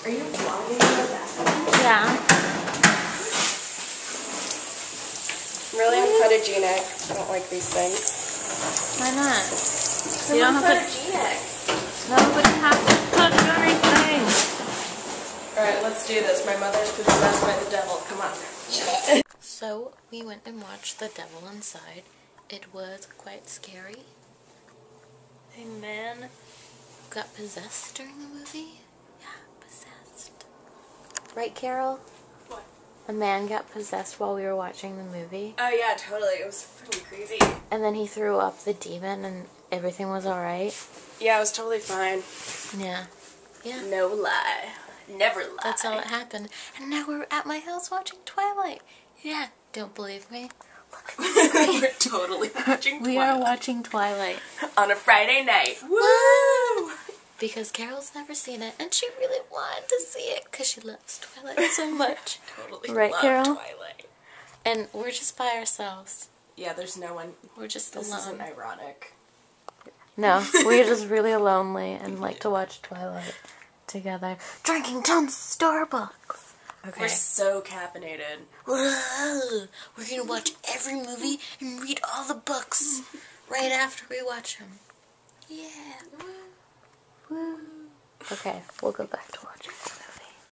Are you vlogging about that? Yeah. I'm really unphotogenic. I don't like these things. Why not? You don't have photogenic. Nobody has to touch anything. Alright, let's do this. My mother's possessed by the devil. Come on. So, we went and watched The Devil Inside. It was quite scary. A man got possessed during the movie? Yeah, possessed. Right, Carol? What? A man got possessed while we were watching the movie. Oh yeah, totally. It was freaking crazy. And then he threw up the demon and everything was alright. Yeah, it was totally fine. Yeah. Yeah. No lie. Never lie. That's all that happened. And now we're at my house watching Twilight. Yeah. Don't believe me? Look at this. We're totally watching Twilight. We are watching Twilight. On a Friday night. Woo! Because Carol's never seen it, and she really wanted to see it because she loves Twilight so much. Totally Right, love Carol? Twilight. And we're just by ourselves. Yeah, there's no one. We're just This alone. isn't ironic. No, we're just really lonely and like to watch Twilight together, drinking tons of Starbucks. Okay. We're so caffeinated. Whoa. We're gonna watch every movie and read all the books right after we watch them. Yeah. Woo. Okay, we'll go back to watching.